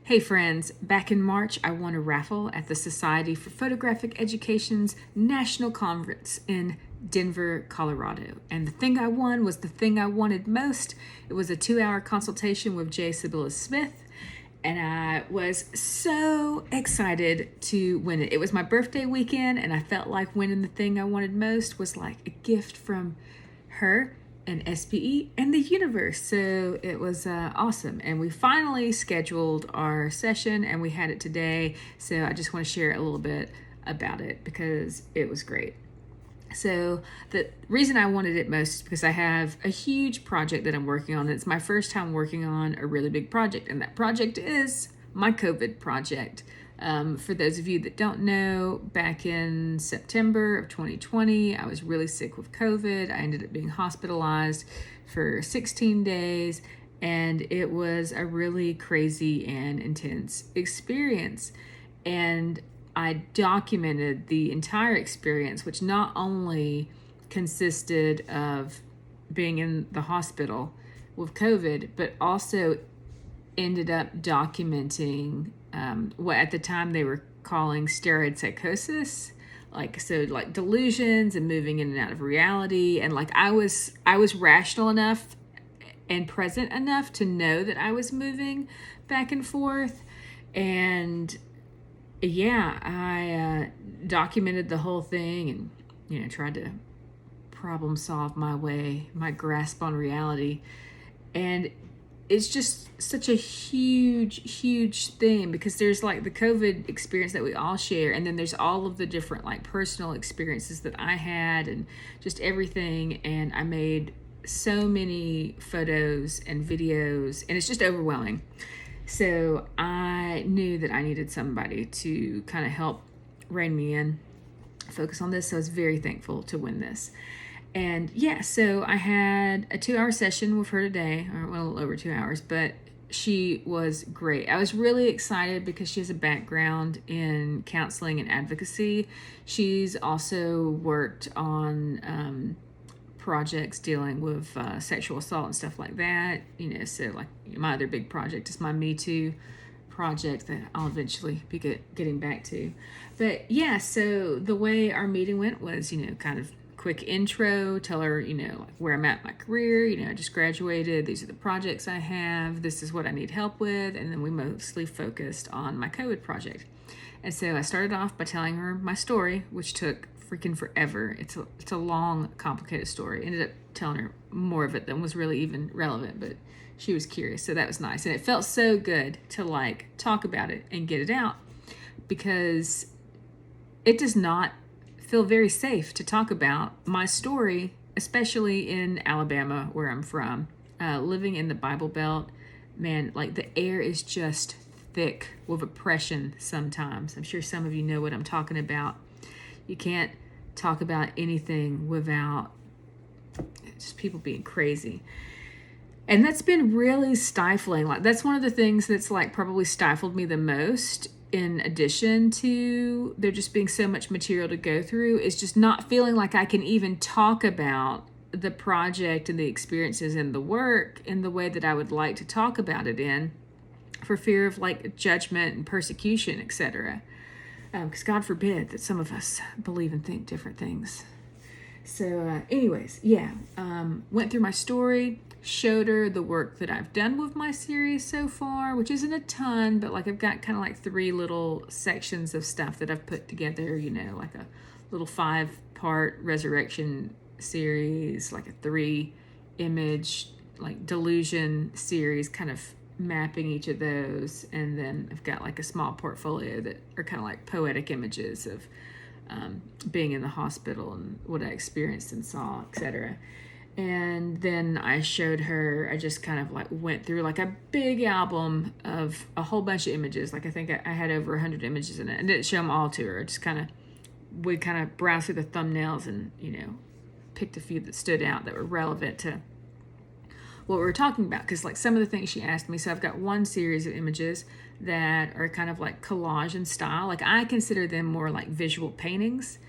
Hey friends, back in March I won a raffle at the Society for Photographic Education's National Conference in Denver, Colorado. And the thing I won was the thing I wanted most. It was a 2-hour consultation with Sybylla Smith, and I was so excited to win it. It was my birthday weekend, and I felt like winning the thing I wanted most was like a gift from her and SPE and the universe. So it was awesome. And we finally scheduled our session and we had it today. So I just want to share a little bit about it because it was great. So the reason I wanted it most is because I have a huge project that I'm working on. It's my first time working on a really big project, and that project is my COVID project. For those of you that don't know, back in September of 2020, I was really sick with COVID. I ended up being hospitalized for 16 days, and it was a really crazy and intense experience. And I documented the entire experience, which not only consisted of being in the hospital with COVID, but also ended up documenting what at the time they were calling steroid psychosis, like delusions and moving in and out of reality. And like I was rational enough and present enough to know that I was moving back and forth. And yeah, I documented the whole thing and tried to problem solve my grasp on reality. And it's just such a huge thing because there's like the COVID experience that we all share, and then there's all of the different like personal experiences that I had and just everything. And I made so many photos and videos, and it's just overwhelming. So I knew that I needed somebody to kind of help rein me in, focus on this. So I was very thankful to win this. And yeah, so I had a 2-hour session with her today, or a little over 2 hours, but she was great. I was really excited because she has a background in counseling and advocacy. She's also worked on projects dealing with sexual assault and stuff like that. So like my other big project is my Me Too project that I'll eventually be getting back to. But yeah, so the way our meeting went was, kind of quick intro, tell her, like where I'm at in my career, I just graduated, these are the projects I have, this is what I need help with, and then we mostly focused on my COVID project. And so I started off by telling her my story, which took freaking forever. It's a long, complicated story. Ended up telling her more of it than was really even relevant, but she was curious, so that was nice. And it felt so good to like talk about it and get it out, because it does not feel very safe to talk about my story, especially in Alabama, where I'm from. Living in the Bible Belt, man, like the air is just thick with oppression sometimes. I'm sure some of you know what I'm talking about. You can't talk about anything without just people being crazy. And that's been really stifling. Like that's one of the things that's like probably stifled me the most, in addition to there just being so much material to go through, is just not feeling like I can even talk about the project and the experiences and the work in the way that I would like to talk about it in, for fear of like judgment and persecution, etc. Because God forbid that some of us believe and think different things. So anyways, yeah, went through my story, showed her the work that I've done with my series so far, which isn't a ton, but like I've got kind of like 3 little sections of stuff that I've put together, like a little 5-part resurrection series, like a 3-image like delusion series, kind of mapping each of those. And then I've got like a small portfolio that are kind of like poetic images of being in the hospital and what I experienced and saw, etc. And then I showed her, I just kind of like went through like a big album of a whole bunch of images. Like I think I had over 100 images in it, and didn't show them all to her. We kind of browsed through the thumbnails and, picked a few that stood out that were relevant to what we were talking about. Because like some of the things she asked me, so I've got one series of images that are kind of like collage in style. Like I consider them more like visual paintings,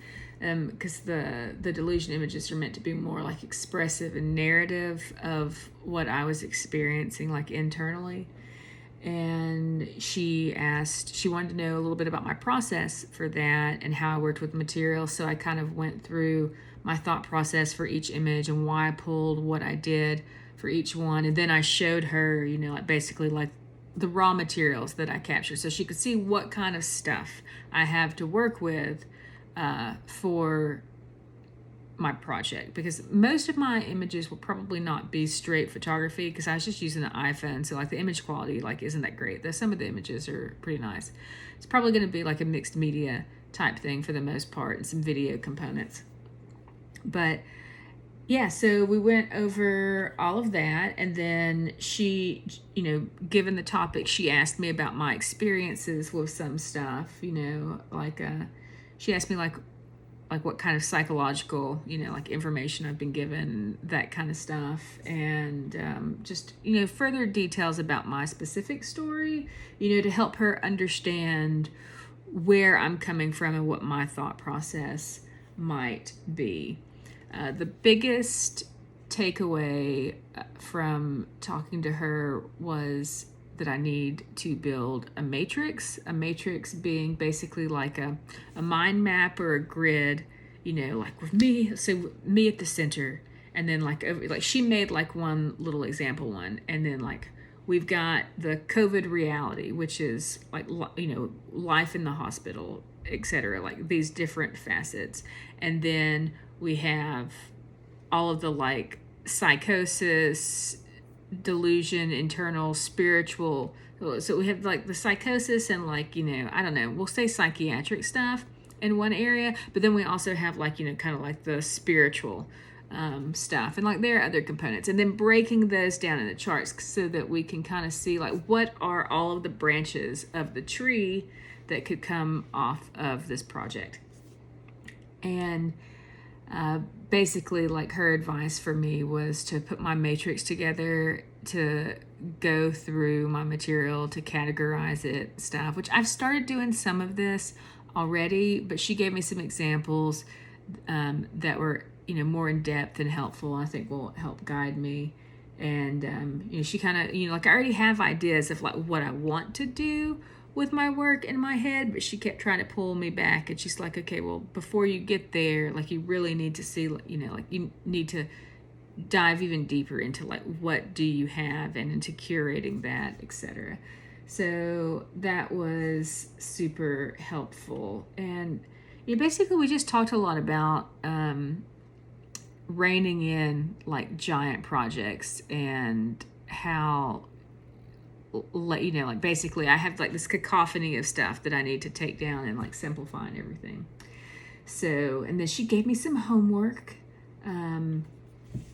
because the delusion images are meant to be more like expressive and narrative of what I was experiencing like internally. And she wanted to know a little bit about my process for that and how I worked with material. So I kind of went through my thought process for each image and why I pulled what I did for each one. And then I showed her, like basically like the raw materials that I captured, so she could see what kind of stuff I have to work with for my project, because most of my images will probably not be straight photography because I was just using the iPhone, so like the image quality like isn't that great, though some of the images are pretty nice. It's probably going to be like a mixed media type thing for the most part and some video components. But yeah, so we went over all of that, and then she, given the topic, she asked me about my experiences with some stuff, like she asked me like what kind of psychological, like information I've been given, that kind of stuff. And just, further details about my specific story, to help her understand where I'm coming from and what my thought process might be. The biggest takeaway from talking to her was that I need to build a matrix being basically like a mind map or a grid, like with me, so me at the center, and then like she made like one little example one, and then like we've got the COVID reality, which is like, life in the hospital, etc., like these different facets. And then we have all of the like psychosis, delusion, internal, spiritual. So we have like the psychosis and like, I don't know, we'll say psychiatric stuff in one area, but then we also have like, kind of like the spiritual stuff, and like there are other components, and then breaking those down in the charts so that we can kind of see like what are all of the branches of the tree that could come off of this project. And basically like her advice for me was to put my matrix together, to go through my material, to categorize it, stuff, which I've started doing some of this already, but she gave me some examples that were, more in depth and helpful, I think will help guide me. And, she kind of, like I already have ideas of like what I want to do with my work in my head, but she kept trying to pull me back, and she's like, okay, well, before you get there, like you really need to see, like you need to dive even deeper into like what do you have and into curating that, etc. So that was super helpful. And basically we just talked a lot about reining in like giant projects and how, like basically I have like this cacophony of stuff that I need to take down and like simplify and everything. So, and then she gave me some homework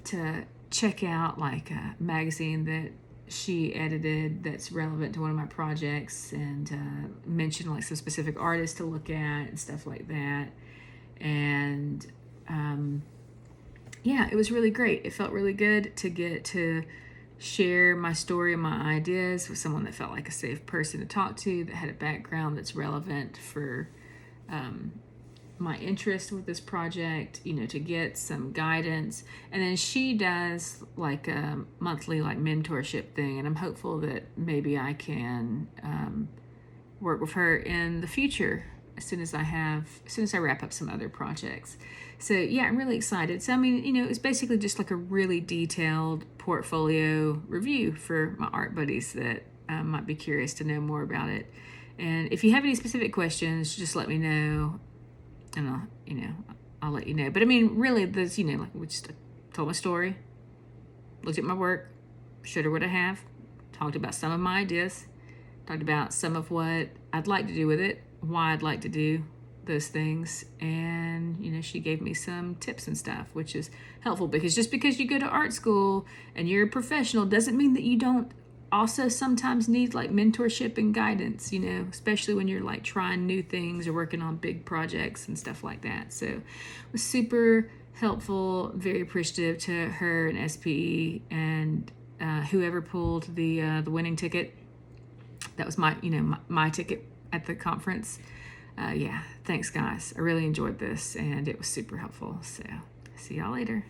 to check out, like a magazine that she edited that's relevant to one of my projects, and mention like some specific artists to look at and stuff like that. And yeah, it was really great. It felt really good to get to share my story and my ideas with someone that felt like a safe person to talk to, that had a background that's relevant for my interest with this project, to get some guidance. And then she does like a monthly like mentorship thing, and I'm hopeful that maybe I can work with her in the future as soon as I wrap up some other projects. So yeah, I'm really excited. So I mean, it's basically just like a really detailed portfolio review for my art buddies that might be curious to know more about it. And if you have any specific questions, just let me know, and I'll let you know. But I mean, really, there's, like we just told my story, looked at my work, showed her what I have, talked about some of my ideas, talked about some of what I'd like to do with it, why I'd like to do those things, and she gave me some tips and stuff, which is helpful, because just because you go to art school and you're a professional doesn't mean that you don't also sometimes need like mentorship and guidance, especially when you're like trying new things or working on big projects and stuff like that. So it was super helpful, very appreciative to her and SPE, and whoever pulled the winning ticket. That was my my ticket at the conference. Yeah, thanks guys. I really enjoyed this, and it was super helpful. So see y'all later.